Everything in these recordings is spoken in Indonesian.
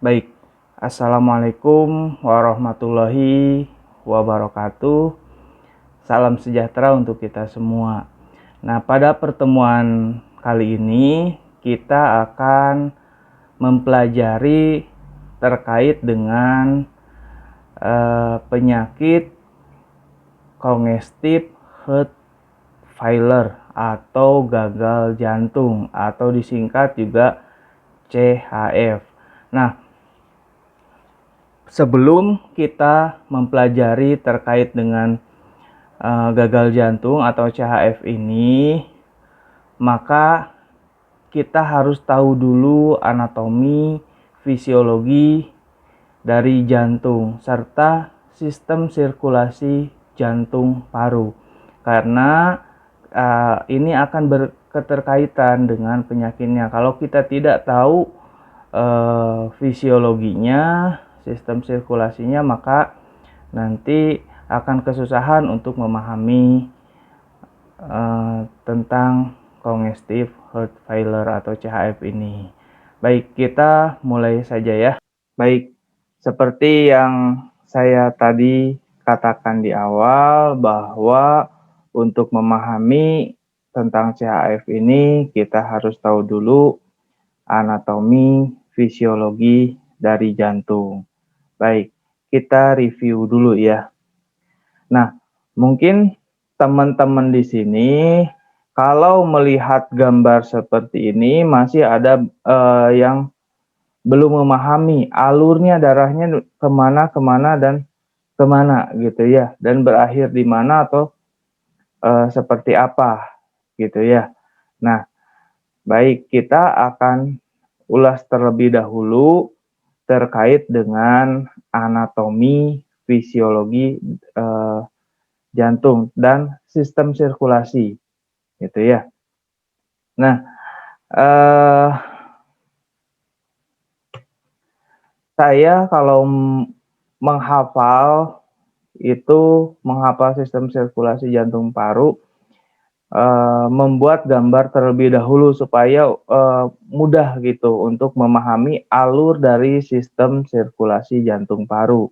Baik, Assalamualaikum warahmatullahi wabarakatuh. Salam sejahtera untuk kita semua. Nah, pada pertemuan kali ini kita akan mempelajari terkait dengan penyakit congestive heart failure atau gagal jantung atau disingkat juga CHF. Nah, sebelum kita mempelajari terkait dengan gagal jantung atau CHF ini, maka kita harus tahu dulu anatomi, fisiologi dari jantung serta sistem sirkulasi jantung paru. Karena ini akan berketerkaitan dengan penyakitnya. Kalau kita tidak tahu fisiologinya, sistem sirkulasinya, maka nanti akan kesusahan untuk memahami tentang congestive heart failure atau CHF ini. Baik, kita mulai saja ya. Baik, seperti yang saya tadi katakan di awal bahwa untuk memahami tentang CHF ini kita harus tahu dulu anatomi, fisiologi dari jantung. Baik, kita review dulu ya. Nah, mungkin teman-teman di sini kalau melihat gambar seperti ini masih ada yang belum memahami alurnya darahnya kemana dan kemana gitu ya, dan berakhir di mana atau seperti apa gitu ya. Nah, baik, kita akan ulas terlebih dahulu terkait dengan anatomi, fisiologi jantung dan sistem sirkulasi gitu ya. Nah, saya kalau menghafal sistem sirkulasi jantung paru, membuat gambar terlebih dahulu supaya mudah gitu untuk memahami alur dari sistem sirkulasi jantung paru.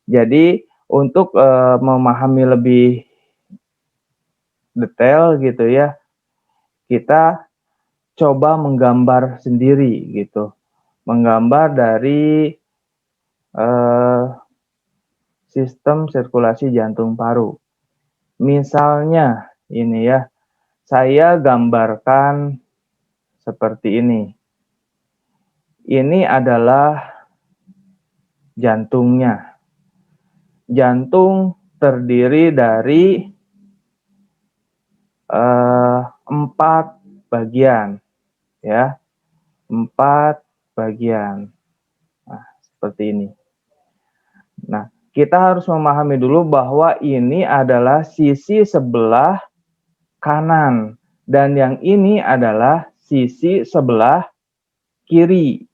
Jadi untuk memahami lebih detail gitu ya, kita coba menggambar sendiri gitu. Menggambar dari sistem sirkulasi jantung paru. Misalnya ini ya, saya gambarkan seperti ini. Ini adalah jantungnya. Jantung terdiri dari 4 bagian ya, 4 bagian. Nah, seperti ini. Nah, kita harus memahami dulu bahwa ini adalah sisi sebelah kanan dan yang ini adalah sisi sebelah kiri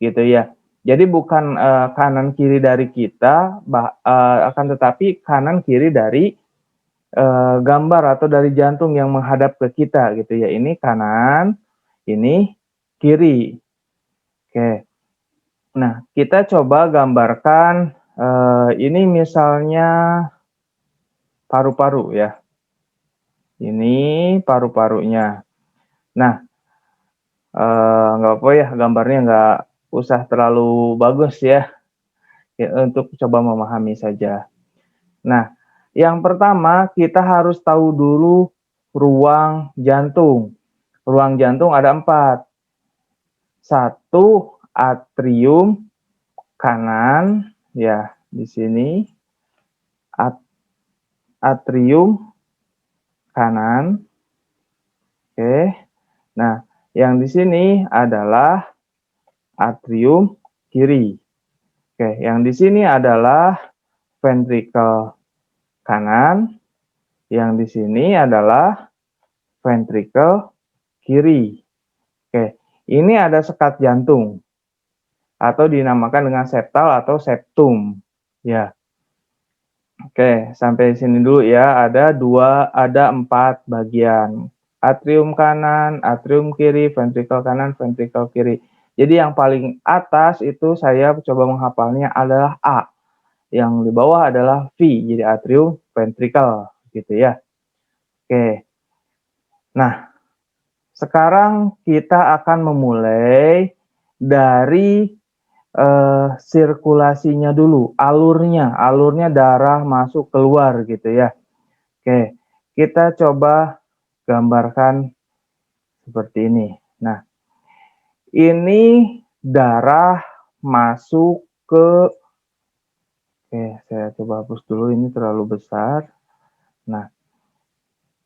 gitu ya. Jadi bukan kanan kiri dari kita, akan tetapi kanan kiri dari gambar atau dari jantung yang menghadap ke kita gitu ya. Ini kanan, ini kiri. Oke. Nah, kita coba gambarkan ini misalnya paru-paru ya. Ini paru-parunya. Nah, nggak apa ya, gambarnya nggak usah terlalu bagus ya, untuk coba memahami saja. Nah, yang pertama kita harus tahu dulu ruang jantung. Ruang jantung ada 4. 1 atrium kanan ya, di sini atrium kanan. Oke. Nah, yang di sini adalah atrium kiri. Oke, yang di sini adalah ventricle kanan, yang di sini adalah ventricle kiri. Oke, ini ada sekat jantung atau dinamakan dengan septal atau septum ya. Oke, sampai sini dulu ya. Ada 4 bagian. Atrium kanan, atrium kiri, ventricle kanan, ventricle kiri. Jadi yang paling atas itu saya coba menghafalnya adalah A, yang di bawah adalah V, jadi atrium ventricle gitu ya. Oke. Nah, sekarang kita akan memulai dari sirkulasinya dulu, alurnya darah masuk keluar gitu ya. Oke, kita coba gambarkan seperti ini. Nah, ini darah masuk ke, oke, saya coba hapus dulu, ini terlalu besar. Nah,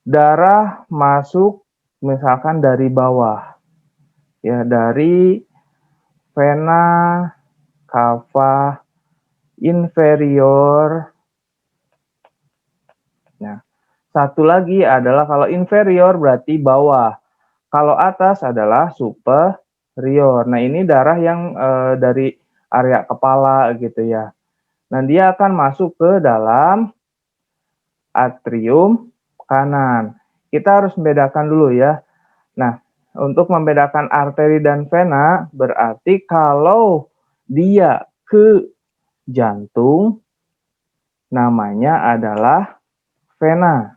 darah masuk misalkan dari bawah, ya, dari vena cava inferior. Nah, satu lagi adalah kalau inferior berarti bawah, kalau atas adalah superior. Nah, ini darah yang dari area kepala gitu ya. Nah, dia akan masuk ke dalam atrium kanan. Kita harus membedakan dulu ya. Nah, untuk membedakan arteri dan vena, berarti kalau dia ke jantung, namanya adalah vena.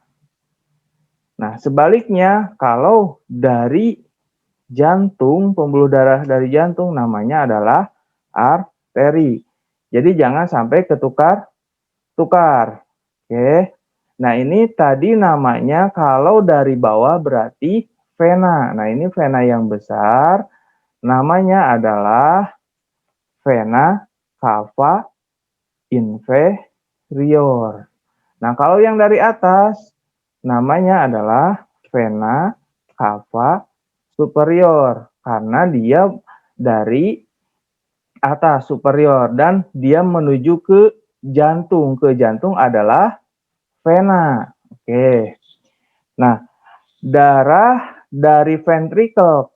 Nah, sebaliknya, kalau dari jantung, pembuluh darah dari jantung, namanya adalah arteri. Jadi jangan sampai ketukar-tukar. Oke. Nah, ini tadi namanya kalau dari bawah berarti vena. Nah, ini vena yang besar, namanya adalah vena cava inferior. Nah, kalau yang dari atas, namanya adalah vena cava superior, karena dia dari atas, superior, dan dia menuju ke jantung. Ke jantung adalah vena. Oke. Nah, darah dari ventricle,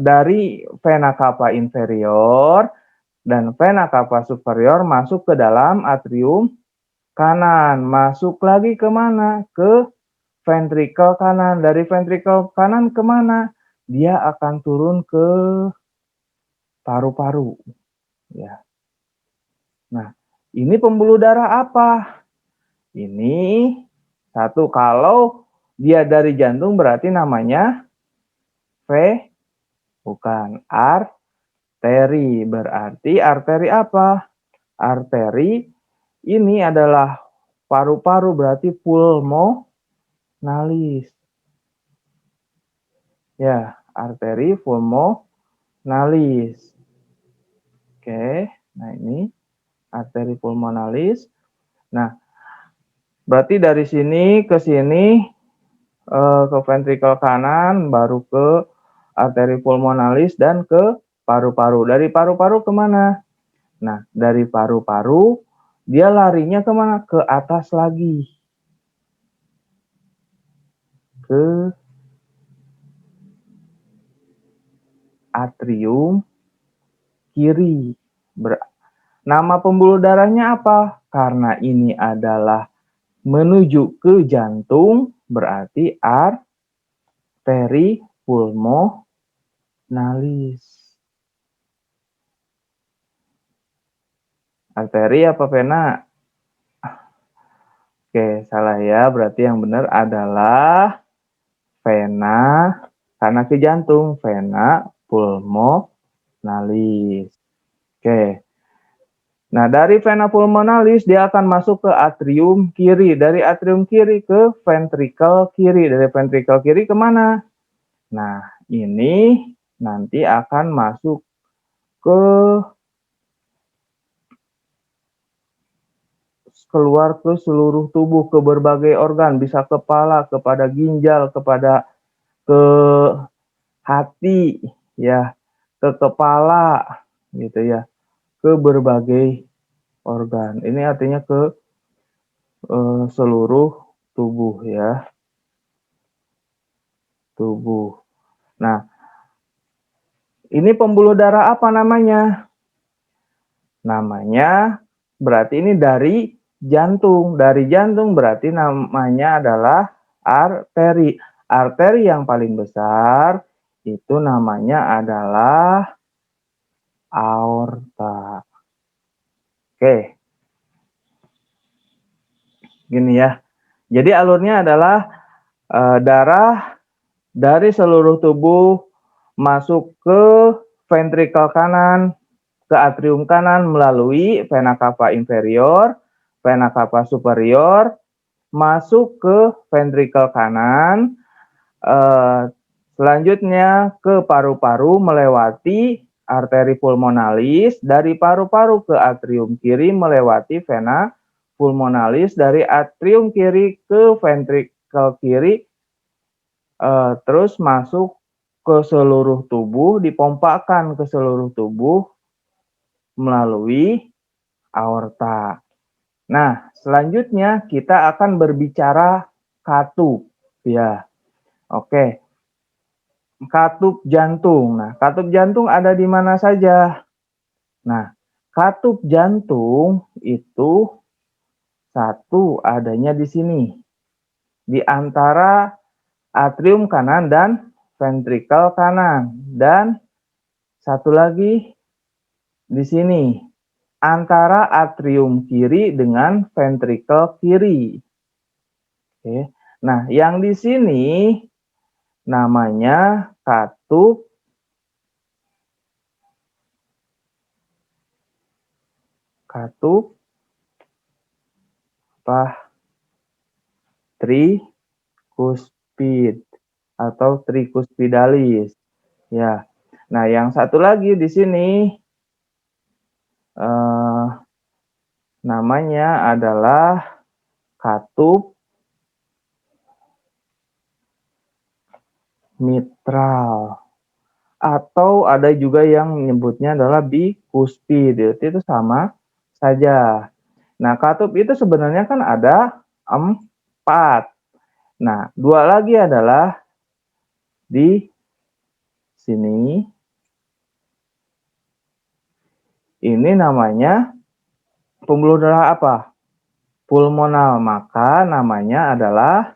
dari vena cava inferior dan vena cava superior masuk ke dalam atrium kanan. Masuk lagi ke mana? Ke ventricle kanan. Dari ventricle kanan ke mana? Dia akan turun ke paru-paru. Ya. Nah, ini pembuluh darah apa? Ini satu, kalau dia dari jantung berarti namanya bukan arteri. Berarti arteri apa? Arteri ini adalah paru-paru, berarti pulmonalis. Ya, arteri pulmonalis. Oke, nah ini arteri pulmonalis. Nah, berarti dari sini ke sini, ke ventricle kanan, baru ke arteri pulmonalis dan ke paru-paru. Dari paru-paru kemana? Nah, dari paru-paru dia larinya kemana? Ke atas lagi. Ke atrium kiri. Nama pembuluh darahnya apa? Karena ini adalah menuju ke jantung, berarti arteri pulmonalis. Arteri apa vena? Oke, salah ya. Berarti yang benar adalah vena, karena ke jantung, vena pulmonalis. Oke. Nah, dari vena pulmonalis dia akan masuk ke atrium kiri. Dari atrium kiri ke ventricle kiri. Dari ventricle kiri kemana? Nah, ini nanti akan masuk ke keluar ke seluruh tubuh, ke berbagai organ, bisa kepala, kepada ginjal, kepada ke hati, ya, ke kepala, gitu ya, ke berbagai organ. Ini artinya ke seluruh tubuh ya, tubuh. Nah, ini pembuluh darah apa namanya? Namanya berarti ini dari jantung. Dari jantung berarti namanya adalah arteri. Arteri yang paling besar itu namanya adalah aorta. Oke, gini ya. Jadi alurnya adalah darah dari seluruh tubuh masuk ke ventrikel kanan, ke atrium kanan melalui vena cava inferior, vena cava superior, masuk ke ventrikel kanan, selanjutnya ke paru-paru melewati arteri pulmonalis, dari paru-paru ke atrium kiri melewati vena pulmonalis, dari atrium kiri ke ventrikel kiri, terus masuk ke seluruh tubuh, dipompakan ke seluruh tubuh melalui aorta. Nah, selanjutnya kita akan berbicara katup, ya. Oke, katup jantung. Nah, katup jantung ada di mana saja? Nah, katup jantung itu satu adanya di sini, di antara atrium kanan dan ventrikel kanan, dan satu lagi di sini, antara atrium kiri dengan ventrikel kiri. Oke. Nah, yang di sini namanya katup trikuspid atau trikuspidalis. Ya. Nah, yang satu lagi di sini namanya adalah katup mitral, atau ada juga yang menyebutnya adalah bikuspid, itu sama saja. Nah, katup itu sebenarnya kan ada 4. Nah, 2 lagi adalah di sini. Ini namanya pembuluh darah apa? Pulmonal, maka namanya adalah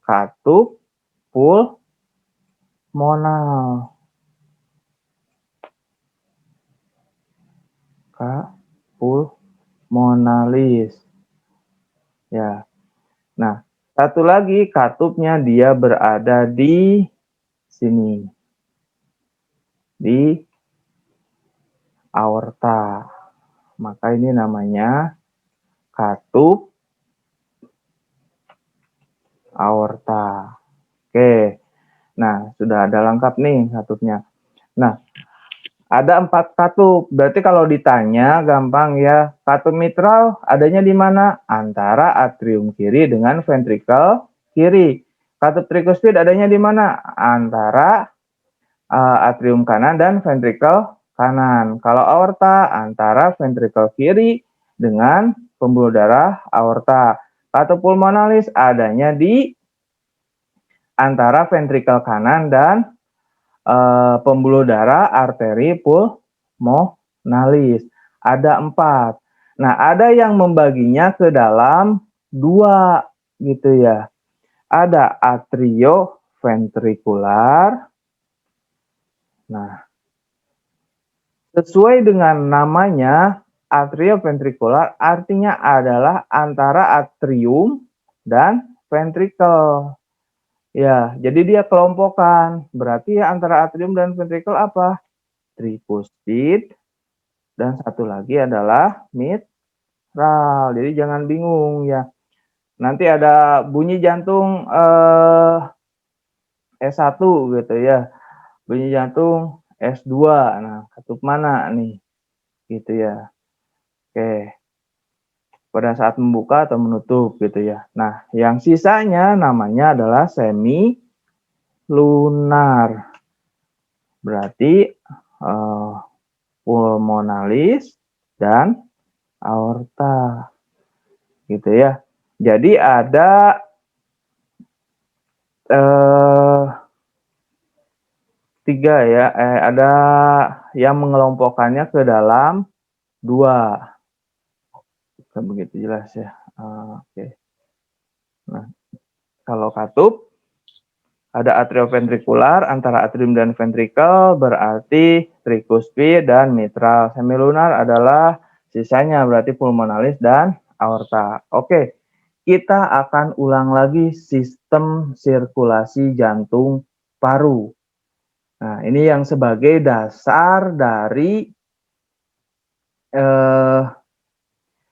katup pulmonal. Pulmonalis. Ya. Nah, satu lagi katupnya dia berada di sini. Di aorta. Maka ini namanya katup aorta. Oke. Nah, sudah ada lengkap nih katupnya. Nah, ada 4 katup. Berarti kalau ditanya gampang ya. Katup mitral adanya di mana? Antara atrium kiri dengan ventrikel kiri. Katup trikuspid adanya di mana? Antara atrium kanan dan ventrikel kanan. Kalau aorta antara ventrikel kiri dengan pembuluh darah aorta. Katup pulmonalis adanya di antara ventrikel kanan dan pembuluh darah arteri pulmonalis. Ada 4. Nah, ada yang membaginya ke dalam 2 gitu ya. Ada atrioventrikular. Nah, sesuai dengan namanya, atrioventrikular artinya adalah antara atrium dan ventrikel. Ya, jadi dia kelompokan. Berarti ya antara atrium dan ventrikel apa? Trikuspid, dan satu lagi adalah mitral. Jadi jangan bingung ya. Nanti ada bunyi jantung S1 gitu ya. Bunyi jantung S2. Nah, katup mana nih? Gitu ya. Oke. Pada saat membuka atau menutup gitu ya. Nah, yang sisanya namanya adalah semi lunar. Berarti pulmonalis dan aorta. Gitu ya. Jadi ada 3 ya, ada yang mengelompokkannya ke dalam 2. Bukan begitu jelas ya. Oke. Nah, kalau katup Ada atrioventrikular, antara atrium dan ventrikel berarti trikuspid dan mitral. Semilunar adalah sisanya berarti pulmonalis dan aorta. Oke, kita akan ulang lagi sistem sirkulasi jantung paru. Nah, ini yang sebagai dasar dari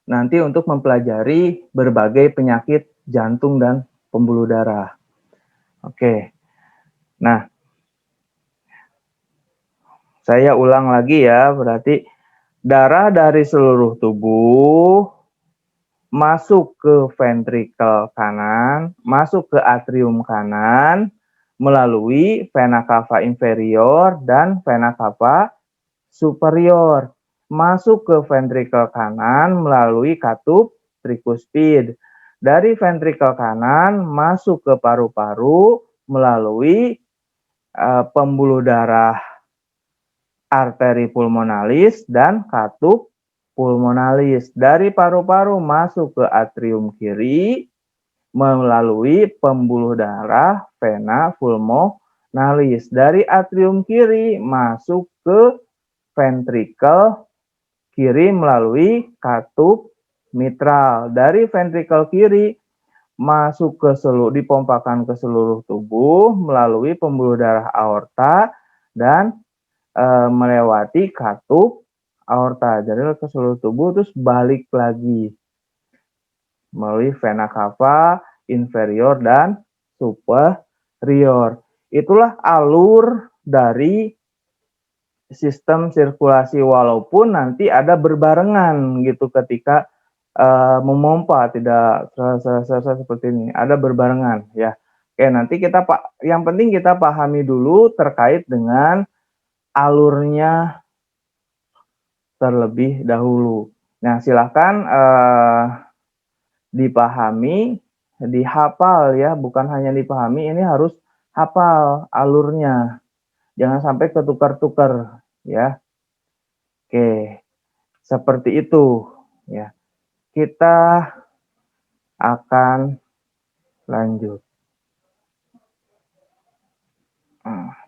nanti untuk mempelajari berbagai penyakit jantung dan pembuluh darah. Oke. Nah, saya ulang lagi ya, berarti darah dari seluruh tubuh masuk ke ventrikel kanan, masuk ke atrium kanan, melalui vena cava inferior dan vena cava superior. Masuk ke ventrikel kanan melalui katup trikuspid. Dari ventrikel kanan masuk ke paru-paru melalui pembuluh darah arteri pulmonalis dan katup pulmonalis. Dari paru-paru masuk ke atrium kiri melalui pembuluh darah vena pulmonalis. Dari atrium kiri masuk ke ventrikel kiri melalui katup mitral. Dari ventrikel kiri masuk ke dipompakan ke seluruh tubuh melalui pembuluh darah aorta dan melewati katup aorta. Jadi ke seluruh tubuh terus balik lagi melalui vena cava inferior dan superior. Itulah alur dari sistem sirkulasi, walaupun nanti ada berbarengan gitu ketika memompa, tidak seperti ini, ada berbarengan ya. Oke, nanti kita yang penting kita pahami dulu terkait dengan alurnya terlebih dahulu. Nah, silahkan dipahami, dihafal ya, bukan hanya dipahami, ini harus hafal alurnya. Jangan sampai ketukar-tukar ya. Oke, seperti itu ya. Kita akan lanjut.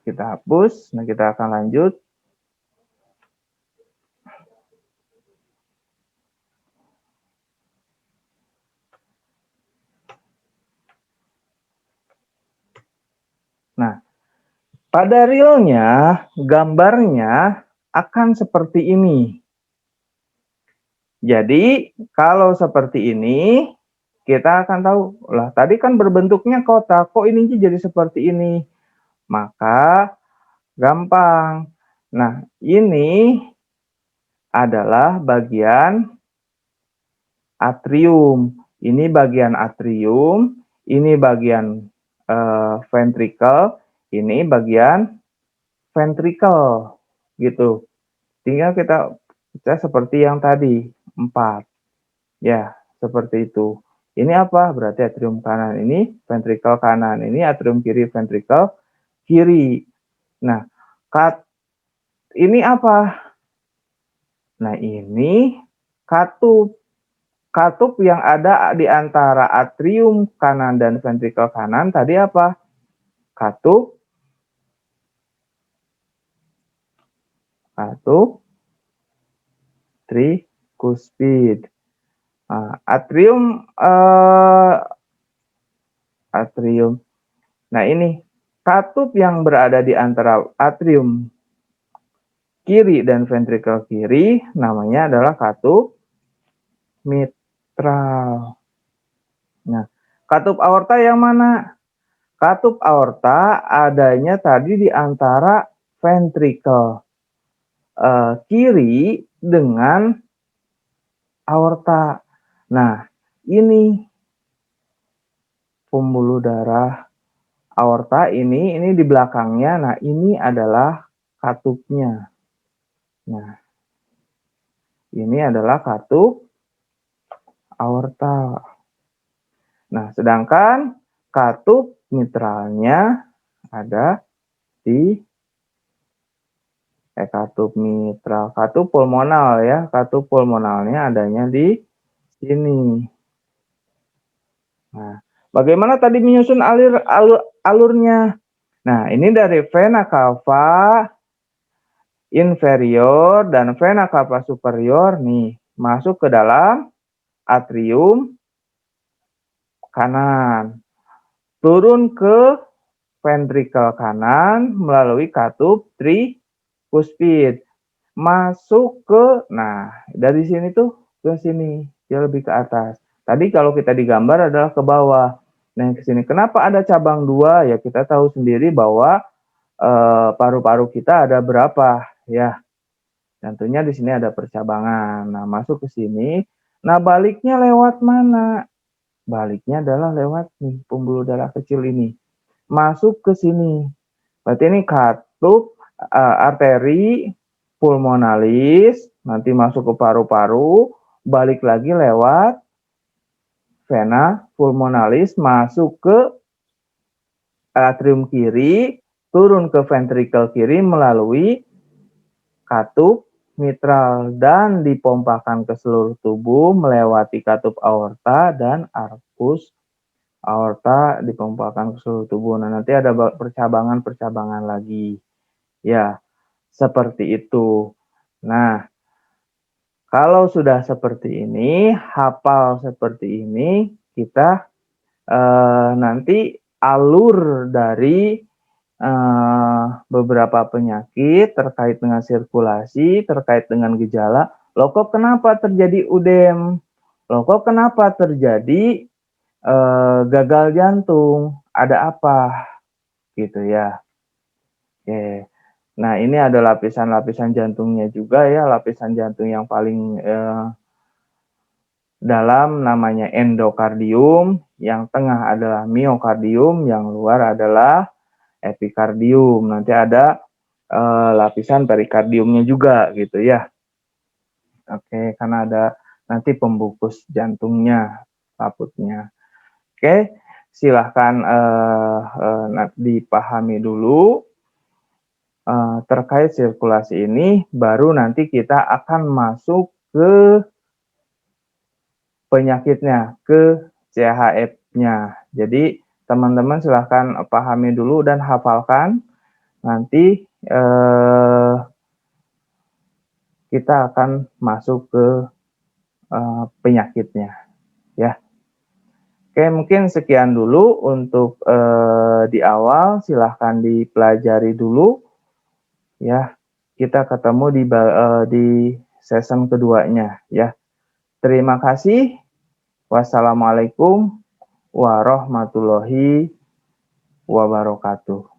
Kita hapus, nah kita akan lanjut. Nah, pada realnya, gambarnya akan seperti ini. Jadi, kalau seperti ini, kita akan tahu, lah tadi kan berbentuknya kotak, kok ini jadi seperti ini? Maka, gampang. Nah, ini adalah bagian atrium. Ini bagian atrium, ini bagian ventrikel, ini bagian ventrikel gitu. Tinggal kita seperti yang tadi 4 ya, seperti itu. Ini apa? Berarti atrium kanan, ini ventrikel kanan, ini atrium kiri, ventrikel kiri. Nah, ini apa? Nah, ini katup. Katup yang ada di antara atrium kanan dan ventrikel kanan tadi apa? Katup trikuspid. Atrium Nah, ini katup yang berada di antara atrium kiri dan ventrikel kiri namanya adalah katup mitral. Nah, katup aorta yang mana? Katup aorta adanya tadi di antara ventrikel kiri dengan aorta. Nah, ini pembuluh darah aorta, ini di belakangnya. Nah, ini adalah katupnya. Nah, ini adalah katup aorta. Nah, sedangkan katup mitralnya ada di katup mitral, katup pulmonal ya. Katup pulmonalnya adanya di sini. Nah, bagaimana tadi menyusun alurnya? Nah, ini dari vena cava inferior dan vena cava superior nih, masuk ke dalam atrium kanan, turun ke ventrikel kanan melalui katup tricuspid, masuk ke, nah dari sini tuh ke sini, dia lebih ke atas. Tadi kalau kita digambar adalah ke bawah. Nah, ke sini. Kenapa ada cabang 2? Ya kita tahu sendiri bahwa paru-paru kita ada berapa ya. Tentunya di sini ada percabangan. Nah, masuk ke sini. Nah, baliknya lewat mana? Baliknya adalah lewat nih, pembuluh darah kecil ini. Masuk ke sini. Berarti ini katup arteri pulmonalis, nanti masuk ke paru-paru, balik lagi lewat vena pulmonalis, masuk ke atrium kiri, turun ke ventrikel kiri melalui katup mitral dan dipompakan ke seluruh tubuh melewati katup aorta dan arkus aorta dipompakan ke seluruh tubuh. Nah, nanti ada percabangan-percabangan lagi. Ya, seperti itu. Nah, kalau sudah seperti ini, hafal seperti ini, kita nanti alur dari beberapa penyakit terkait dengan sirkulasi, terkait dengan gejala, loh kok kenapa terjadi udem? Loh kok kenapa terjadi gagal jantung? Ada apa? Gitu ya. Oke. Nah, ini ada lapisan-lapisan jantungnya juga ya, lapisan jantung yang paling dalam namanya endokardium, yang tengah adalah miokardium, yang luar adalah epikardium. Nanti ada lapisan perikardiumnya juga gitu ya. Oke, karena ada nanti pembungkus jantungnya, laputnya. Oke, silahkan dipahami dulu terkait sirkulasi ini, baru nanti kita akan masuk ke penyakitnya, ke CHF-nya. Jadi teman-teman silahkan pahami dulu dan hafalkan. Nanti kita akan masuk ke penyakitnya, ya. Oke, mungkin sekian dulu untuk di awal. Silahkan dipelajari dulu, ya. Kita ketemu di season keduanya, ya. Terima kasih. Wassalamualaikum warahmatullahi wabarakatuh.